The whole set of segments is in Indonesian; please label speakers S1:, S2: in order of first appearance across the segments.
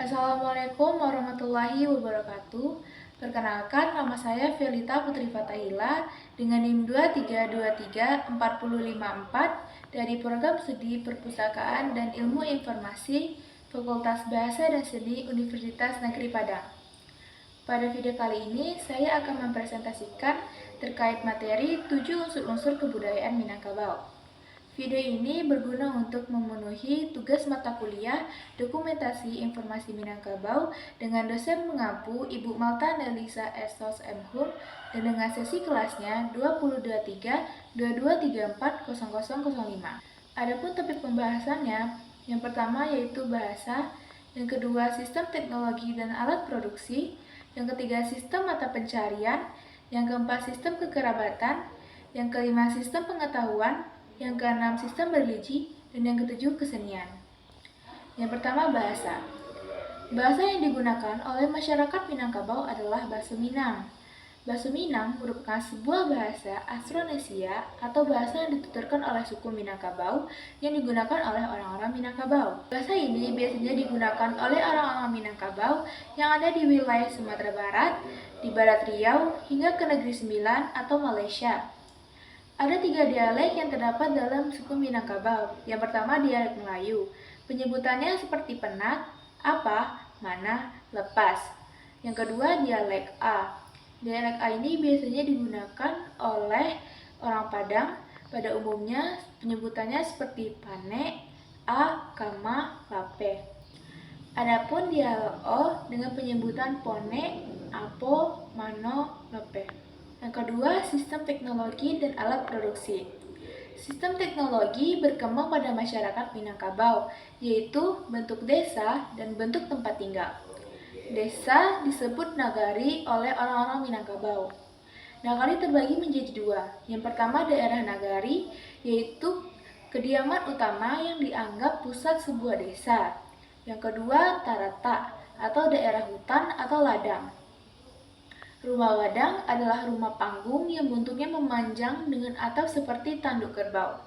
S1: Assalamualaikum warahmatullahi wabarakatuh. Perkenalkan, nama saya Felita Putri Fatahila dengan NIM 23234054 dari Program Studi Perpustakaan dan Ilmu Informasi Fakultas Bahasa dan Seni Universitas Negeri Padang. Pada video kali ini, saya akan mempresentasikan terkait materi 7 unsur-unsur kebudayaan Minangkabau. Video ini berguna untuk memenuhi tugas mata kuliah Dokumentasi Informasi Minangkabau dengan dosen mengampu Ibu Malta Nelisa Estos M.Hum dan dengan sesi kelasnya 2023-2234-0005. Adapun topik pembahasannya, yang pertama yaitu bahasa, yang kedua sistem teknologi dan alat produksi, yang ketiga sistem mata pencarian, yang keempat sistem kekerabatan, yang kelima sistem pengetahuan, yang keenam sistem religi, dan yang ketujuh kesenian. Yang pertama bahasa. Bahasa yang digunakan oleh masyarakat Minangkabau adalah bahasa Minang. Bahasa Minang merupakan sebuah bahasa Austronesia atau bahasa yang dituturkan oleh suku Minangkabau yang digunakan oleh orang-orang Minangkabau. Bahasa ini biasanya digunakan oleh orang-orang Minangkabau yang ada di wilayah Sumatera Barat, di Barat Riau, hingga ke Negeri Sembilan atau Malaysia. Ada 3 dialek yang terdapat dalam suku Minangkabau. Yang pertama dialek Melayu. Penyebutannya seperti penat, apa, mana, lepas. Yang kedua dialek A. Dialek A ini biasanya digunakan oleh orang Padang. Pada umumnya penyebutannya seperti pane, a, kama, lape. Adapun dialek O dengan penyebutan pone, apo, mano, lepe. Yang kedua, sistem teknologi dan alat produksi. Sistem teknologi berkembang pada masyarakat Minangkabau, yaitu bentuk desa dan bentuk tempat tinggal. Desa disebut nagari oleh orang-orang Minangkabau. Nagari terbagi menjadi 2. Yang pertama daerah nagari, yaitu kediaman utama yang dianggap pusat sebuah desa. Yang kedua tarata, atau daerah hutan atau ladang. Rumah ladang adalah rumah panggung yang bentuknya memanjang dengan atap seperti tanduk kerbau.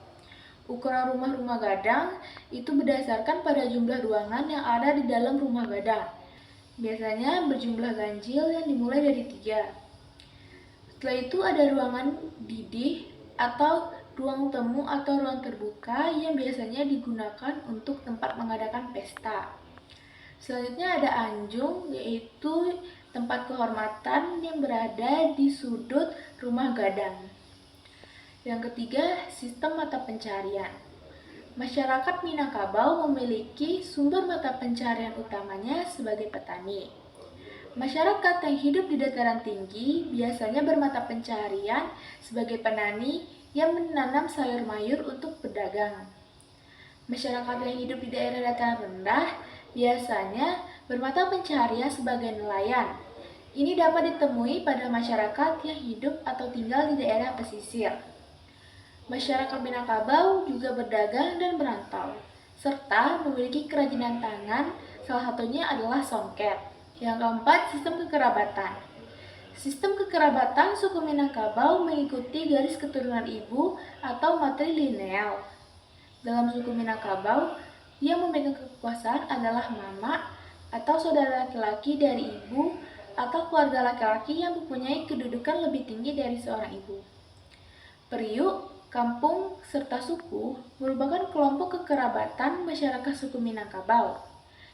S1: Ukuran rumah-rumah gadang itu berdasarkan pada jumlah ruangan yang ada di dalam rumah gadang. Biasanya berjumlah ganjil yang dimulai dari 3. Setelah itu ada ruangan didih atau ruang temu atau ruang terbuka yang biasanya digunakan untuk tempat mengadakan pesta. Selanjutnya ada anjung, yaitu tempat kehormatan yang berada di sudut rumah gadang. Yang ketiga, sistem mata pencarian. Masyarakat Minangkabau memiliki sumber mata pencarian utamanya sebagai petani. Masyarakat yang hidup di dataran tinggi biasanya bermata pencarian sebagai penani yang menanam sayur mayur untuk berdagang. Masyarakat yang hidup di daerah dataran rendah biasanya bermata pencarian sebagai nelayan. Ini dapat ditemui pada masyarakat yang hidup atau tinggal di daerah pesisir. Masyarakat Minangkabau juga berdagang dan berantau, serta memiliki kerajinan tangan, salah satunya adalah songket. Yang keempat, sistem kekerabatan. Sistem kekerabatan suku Minangkabau mengikuti garis keturunan ibu atau matrilineal. Dalam suku Minangkabau, yang memegang kekuasaan adalah mama atau saudara laki-laki dari ibu atau keluarga laki-laki yang mempunyai kedudukan lebih tinggi dari seorang ibu. Periuk, kampung, serta suku merupakan kelompok kekerabatan masyarakat suku Minangkabau.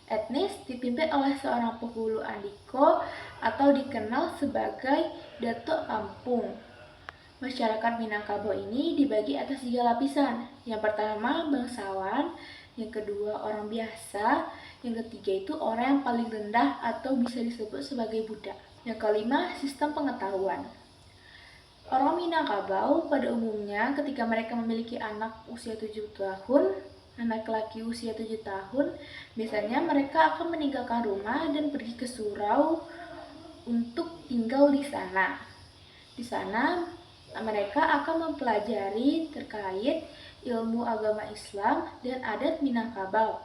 S1: Etnis dipimpin oleh seorang penghulu andiko atau dikenal sebagai datuk kampung. Masyarakat Minangkabau ini dibagi atas 3 lapisan. Yang pertama bangsawan, yang kedua orang biasa, yang ketiga itu orang yang paling rendah atau bisa disebut sebagai budak. Yang kelima sistem pengetahuan. Orang Minangkabau pada umumnya ketika mereka memiliki anak usia 7 tahun, anak laki usia 7 tahun, biasanya mereka akan meninggalkan rumah dan pergi ke surau untuk tinggal di sana. Di sana mereka akan mempelajari terkait ilmu agama Islam dan adat Minangkabau.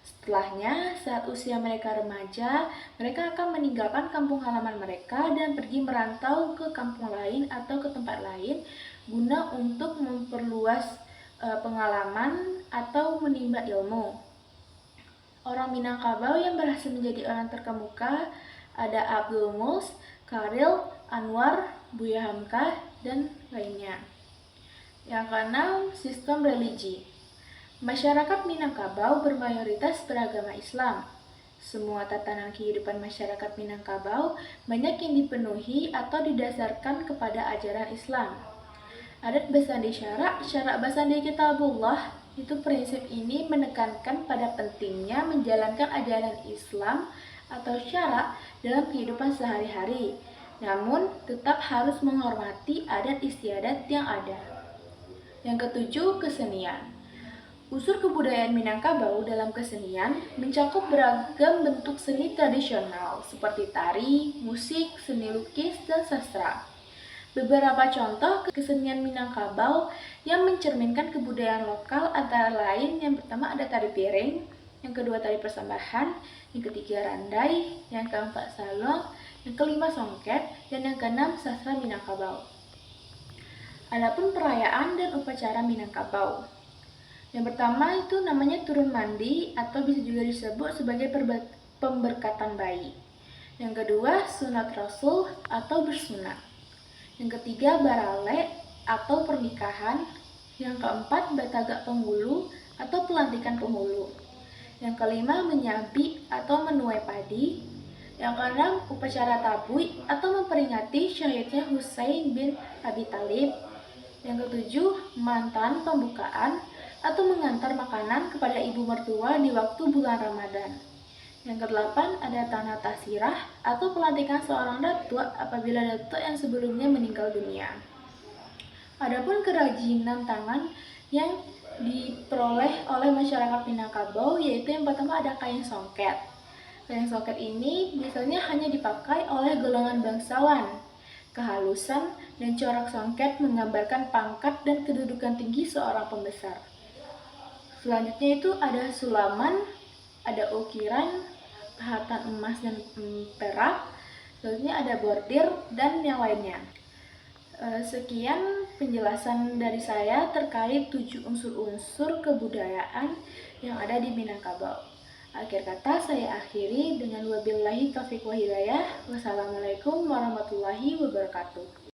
S1: Setelahnya, saat usia mereka remaja, mereka akan meninggalkan kampung halaman mereka dan pergi merantau ke kampung lain atau ke tempat lain guna untuk memperluas pengalaman atau menimba ilmu. Orang Minangkabau yang berhasil menjadi orang terkemuka ada Abdul Mus, Karil, Anwar, Buya Hamka, dan lainnya. Yang keenam, sistem religi. Masyarakat Minangkabau bermayoritas beragama Islam. Semua tatanan kehidupan masyarakat Minangkabau banyak yang dipenuhi atau didasarkan kepada ajaran Islam. Adat Basandi Syarak Basandi Kitabullah, itu prinsip ini menekankan pada pentingnya menjalankan ajaran Islam atau syarak dalam kehidupan sehari-hari, namun tetap harus menghormati adat istiadat yang ada. Yang ketujuh, kesenian. Unsur kebudayaan Minangkabau dalam kesenian mencakup beragam bentuk seni tradisional seperti tari, musik, seni lukis, dan sastra. Beberapa contoh kesenian Minangkabau yang mencerminkan kebudayaan lokal antara lain yang pertama ada tari piring, yang kedua tari persembahan, yang ketiga randai, yang keempat salong, yang kelima songket, dan yang keenam sastra Minangkabau. Adapun perayaan dan upacara Minangkabau. Yang pertama itu namanya turun mandi atau bisa juga disebut sebagai pemberkatan bayi. Yang kedua sunat rasul atau bersunat. Yang ketiga barale atau pernikahan. Yang keempat batagak penghulu atau pelantikan penghulu. Yang kelima menyabi atau menuai padi. Yang keenam upacara tabui atau memperingati syahidnya Husain bin Abi Thalib. Yang ketujuh mantan pembukaan atau mengantar makanan kepada ibu mertua di waktu bulan Ramadan. Yang kedelapan ada tanah tasirah atau pelantikan seorang datuk apabila datuk yang sebelumnya meninggal dunia. Adapun kerajinan tangan yang diperoleh oleh masyarakat Minangkabau yaitu yang pertama ada kain songket. Kain songket ini biasanya hanya dipakai oleh golongan bangsawan. Kehalusan dan corak songket menggambarkan pangkat dan kedudukan tinggi seorang pembesar. Selanjutnya itu ada sulaman, ada ukiran, pahatan emas dan perak, selanjutnya ada bordir, dan yang lainnya. Sekian penjelasan dari saya terkait 7 unsur-unsur kebudayaan yang ada di Minangkabau. Akhir kata saya akhiri dengan wabillahi taufiq wa hidayah. Wassalamualaikum warahmatullahi wabarakatuh.